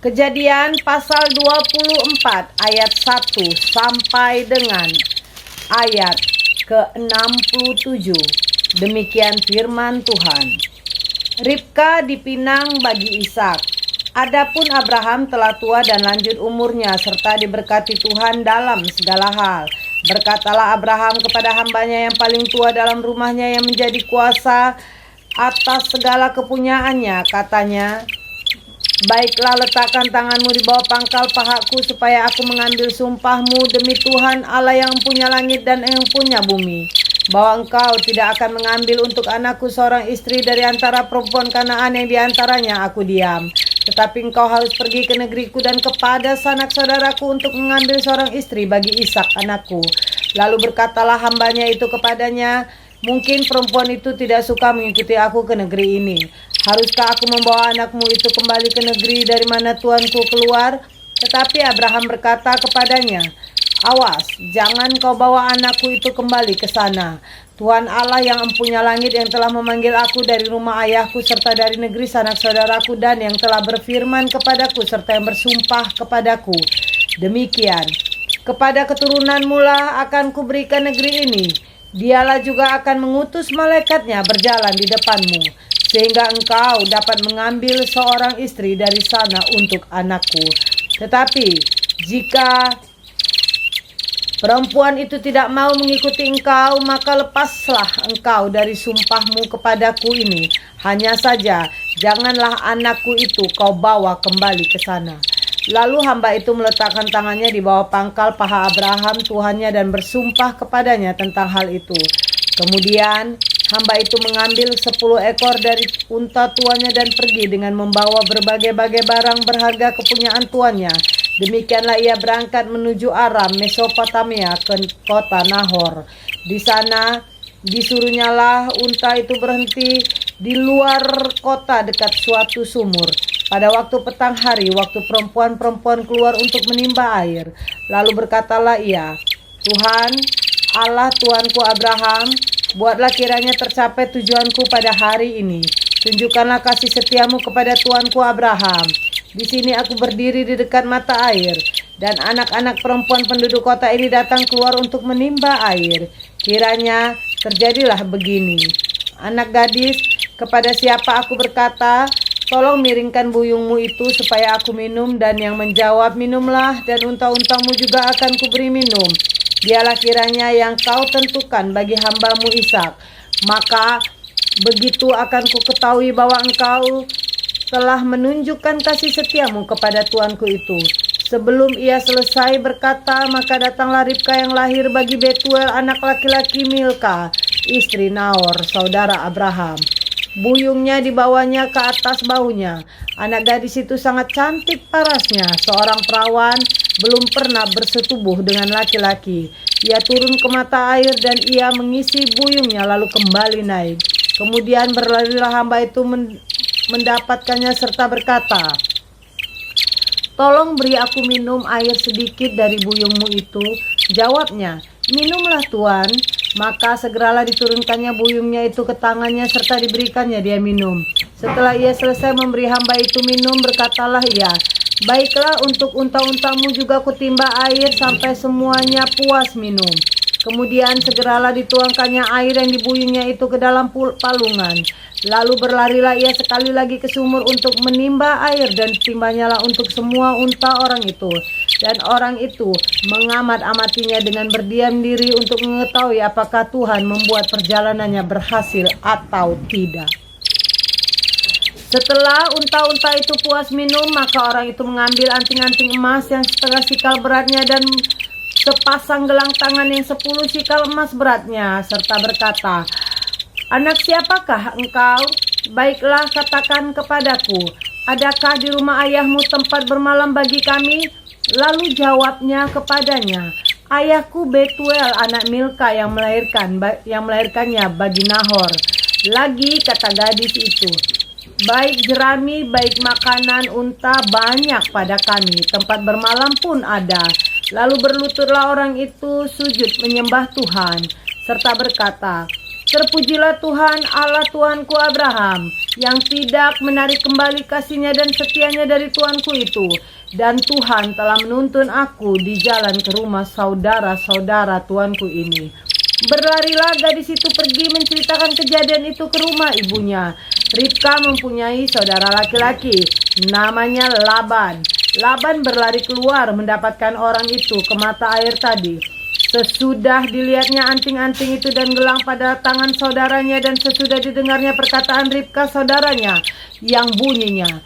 Kejadian pasal 24 ayat 1 sampai dengan ayat ke-67. Demikian firman Tuhan. Ribka dipinang bagi Ishak. Adapun Abraham telah tua dan lanjut umurnya serta diberkati Tuhan dalam segala hal. Berkatalah Abraham kepada hambanya yang paling tua dalam rumahnya yang menjadi kuasa atas segala kepunyaannya, katanya, "Baiklah, letakkan tanganmu di bawah pangkal pahaku supaya aku mengambil sumpahmu demi Tuhan Allah yang punya langit dan yang punya bumi, bahwa engkau tidak akan mengambil untuk anakku seorang istri dari antara perempuan Kanaan yang diantaranya aku diam. Tetapi engkau harus pergi ke negeriku dan kepada sanak saudaraku untuk mengambil seorang istri bagi Ishak anakku." Lalu berkatalah hambanya itu kepadanya, "Mungkin perempuan itu tidak suka mengikuti aku ke negeri ini. Haruskah aku membawa anakmu itu kembali ke negeri dari mana tuanku keluar?" Tetapi Abraham berkata kepadanya, "Awas, jangan kau bawa anakku itu kembali ke sana. Tuhan Allah yang empunya langit yang telah memanggil aku dari rumah ayahku serta dari negeri sanak saudaraku dan yang telah berfirman kepadaku serta yang bersumpah kepadaku, demikian, kepada keturunanmu lah akan kuberikan negeri ini. Dialah juga akan mengutus malaikatnya berjalan di depanmu, sehingga engkau dapat mengambil seorang istri dari sana untuk anakku. Tetapi jika perempuan itu tidak mau mengikuti engkau, maka lepaslah engkau dari sumpahmu kepadaku ini. Hanya saja janganlah anakku itu kau bawa kembali ke sana." Lalu hamba itu meletakkan tangannya di bawah pangkal paha Abraham Tuhannya dan bersumpah kepadanya tentang hal itu. Kemudian hamba itu mengambil 10 ekor dari unta tuannya dan pergi dengan membawa berbagai-bagai barang berharga kepunyaan tuannya. Demikianlah ia berangkat menuju Aram, Mesopotamia, ke kota Nahor. Di sana disuruhnyalah unta itu berhenti di luar kota dekat suatu sumur. Pada waktu petang hari, waktu perempuan-perempuan keluar untuk menimba air. Lalu berkatalah ia, "Tuhan, Allah Tuanku Abraham, buatlah kiranya tercapai tujuanku pada hari ini. Tunjukkanlah kasih setiamu kepada Tuanku Abraham. Di sini aku berdiri di dekat mata air, dan anak-anak perempuan penduduk kota ini datang keluar untuk menimba air. Kiranya terjadilah begini. Anak gadis, kepada siapa aku berkata, 'Tolong miringkan buyungmu itu supaya aku minum,' dan yang menjawab, 'Minumlah,' dan unta-untamu juga akan kuberi minum. Dialah kiranya yang kau tentukan bagi hambamu Ishak. Maka begitu akan ku ketahui bahwa engkau telah menunjukkan kasih setiamu kepada tuanku itu." Sebelum ia selesai berkata, maka datanglah Ribka yang lahir bagi Betuel anak laki-laki Milka, istri Nahor, saudara Abraham. Buyungnya dibawanya ke atas bahunya. Anak gadis itu sangat cantik parasnya, seorang perawan, belum pernah bersetubuh dengan laki-laki. Ia turun ke mata air dan ia mengisi buyungnya lalu kembali naik. Kemudian berlarilah hamba itu mendapatkannya serta berkata, "Tolong beri aku minum air sedikit dari buyungmu itu." Jawabnya, "Minumlah Tuan." Maka segeralah diturunkannya buyungnya itu ke tangannya serta diberikannya dia minum. Setelah ia selesai memberi hamba itu minum, berkatalah ia, "Baiklah, untuk unta-untamu juga kutimba air sampai semuanya puas minum." Kemudian segeralah dituangkannya air yang dibuyungnya itu ke dalam palungan. Lalu berlarilah ia sekali lagi ke sumur untuk menimba air, dan timbanyalah untuk semua unta orang itu. Dan orang itu mengamat-amatinya dengan berdiam diri untuk mengetahui apakah Tuhan membuat perjalanannya berhasil atau tidak. Setelah unta-unta itu puas minum, maka orang itu mengambil anting-anting emas yang setengah sikal beratnya dan sepasang gelang tangan yang 10 sikal emas beratnya, serta berkata, "Anak siapakah engkau? Baiklah, katakan kepadaku, adakah di rumah ayahmu tempat bermalam bagi kami?" Lalu jawabnya kepadanya, "Ayahku Betuel anak Milka yang melahirkannya bagi Nahor." Lagi kata gadis itu, "Baik jerami, baik makanan unta banyak pada kami, tempat bermalam pun ada." Lalu berlututlah orang itu sujud menyembah Tuhan, serta berkata, Terpujilah Tuhan Allah Tuanku Abraham, yang tidak menarik kembali kasih-Nya dan setianya dari Tuanku itu. Dan Tuhan telah menuntun aku di jalan ke rumah saudara-saudara Tuanku ini. Berlarilah gadis itu pergi menceritakan kejadian itu ke rumah ibunya. Ribka mempunyai saudara laki-laki, namanya Laban. Laban berlari keluar mendapatkan orang itu ke mata air tadi. Sesudah dilihatnya anting-anting itu dan gelang pada tangan saudaranya, dan sesudah didengarnya perkataan Ribka saudaranya yang bunyinya,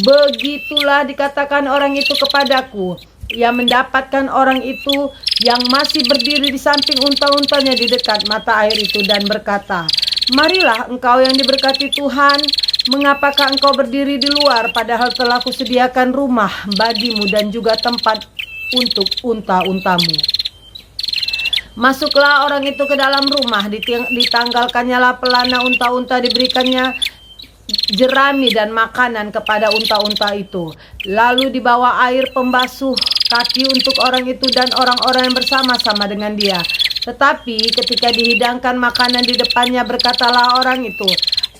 begitulah dikatakan orang itu kepadaku. Ia mendapatkan orang itu yang masih berdiri di samping unta-untanya di dekat mata air itu dan berkata, marilah engkau yang diberkati Tuhan, mengapakah engkau berdiri di luar, padahal telah kusediakan rumah bagimu dan juga tempat untuk unta-untamu. Masuklah orang itu ke dalam rumah, ditanggalkannya lah pelana unta-unta, diberikannya jerami dan makanan kepada unta-unta itu. Lalu dibawa air pembasuh kaki untuk orang itu dan orang-orang yang bersama-sama dengan dia. Tetapi ketika dihidangkan makanan di depannya, berkatalah orang itu,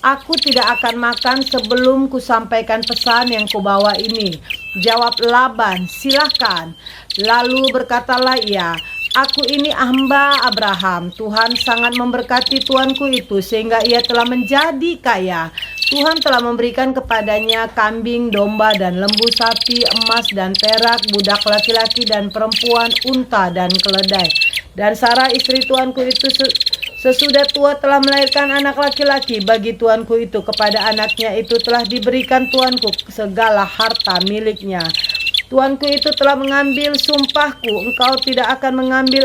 aku tidak akan makan sebelum kusampaikan pesan yang kubawa ini. Jawab Laban, silahkan. Lalu berkatalah ia, aku ini hamba Abraham. Tuhan sangat memberkati tuanku itu sehingga ia telah menjadi kaya. Tuhan telah memberikan kepadanya kambing, domba, dan lembu, sapi, emas dan perak, budak laki-laki dan perempuan, unta dan keledai. Dan Sarah istri tuanku itu sesudah tua telah melahirkan anak laki-laki bagi tuanku itu. Kepada anaknya itu telah diberikan tuanku segala harta miliknya. Tuanku itu telah mengambil sumpahku, engkau tidak akan mengambil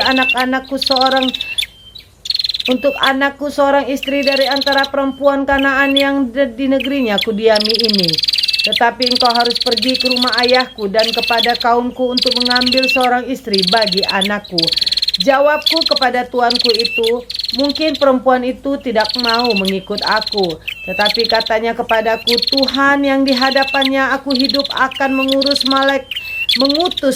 untuk anakku seorang istri dari antara perempuan Kanaan yang di negerinya kudiami ini. Tetapi engkau harus pergi ke rumah ayahku dan kepada kaumku untuk mengambil seorang istri bagi anakku. Jawabku kepada tuanku itu, mungkin perempuan itu tidak mau mengikut aku. Tetapi katanya kepadaku, Tuhan yang di hadapannya aku hidup akan mengutus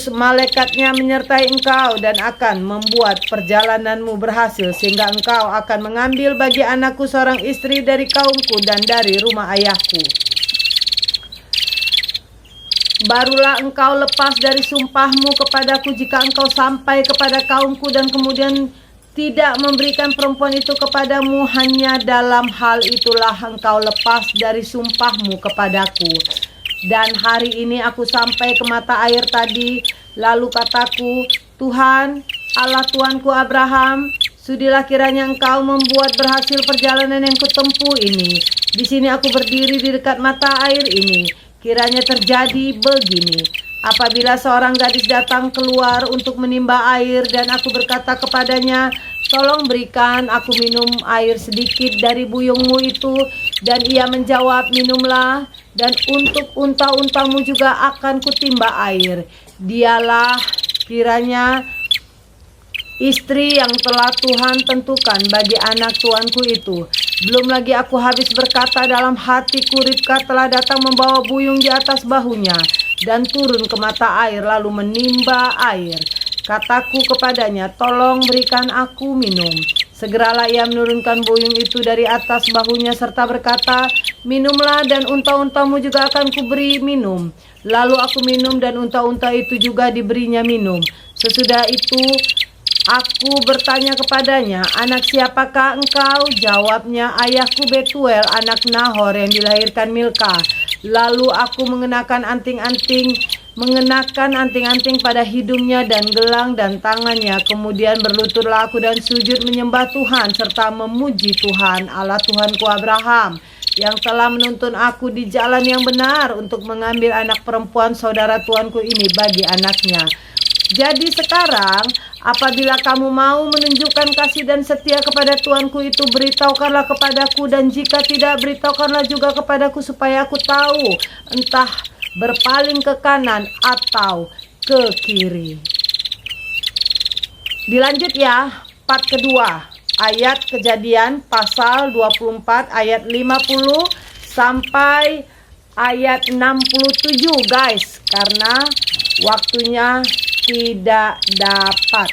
malaikatnya menyertai engkau dan akan membuat perjalananmu berhasil, sehingga engkau akan mengambil bagi anakku seorang istri dari kaumku dan dari rumah ayahku. Barulah engkau lepas dari sumpahmu kepadaku jika engkau sampai kepada kaumku dan kemudian tidak memberikan perempuan itu kepadamu. Hanya dalam hal itulah engkau lepas dari sumpahmu kepadaku. Dan hari ini aku sampai ke mata air tadi, lalu kataku, Tuhan, Allah Tuanku Abraham, sudilah kiranya engkau membuat berhasil perjalanan yang kutempuh ini. Di sini aku berdiri di dekat mata air ini. Kiranya terjadi begini, apabila seorang gadis datang keluar untuk menimba air dan aku berkata kepadanya, tolong berikan aku minum air sedikit dari buyungmu itu, dan ia menjawab, minumlah, dan untuk unta-untamu juga akan kutimba air. Dialah kiranya istri yang telah Tuhan tentukan bagi anak tuanku itu. Belum lagi aku habis berkata dalam hatiku, Ribka telah datang membawa buyung di atas bahunya dan turun ke mata air lalu menimba air. Kataku kepadanya, tolong berikan aku minum. Segeralah ia menurunkan buyung itu dari atas bahunya serta berkata, minumlah dan unta-untamu juga akan kuberi minum. Lalu aku minum dan unta-unta itu juga diberinya minum. Sesudah itu aku bertanya kepadanya, anak siapakah engkau? Jawabnya, ayahku Betuel, anak Nahor yang dilahirkan Milka. Lalu aku mengenakan anting-anting pada hidungnya dan gelang dan tangannya. Kemudian berlututlah aku dan sujud menyembah Tuhan serta memuji Tuhan, Allah Tuhanku Abraham, yang telah menuntun aku di jalan yang benar untuk mengambil anak perempuan saudara tuanku ini bagi anaknya. Jadi sekarang, apabila kamu mau menunjukkan kasih dan setia kepada tuanku itu, beritahukanlah kepadaku, dan jika tidak, beritahukanlah juga kepadaku supaya aku tahu entah berpaling ke kanan atau ke kiri. Dilanjut ya, part kedua, ayat Kejadian pasal 24 ayat 50 sampai ayat 67 guys, karena waktunya tidak dapat.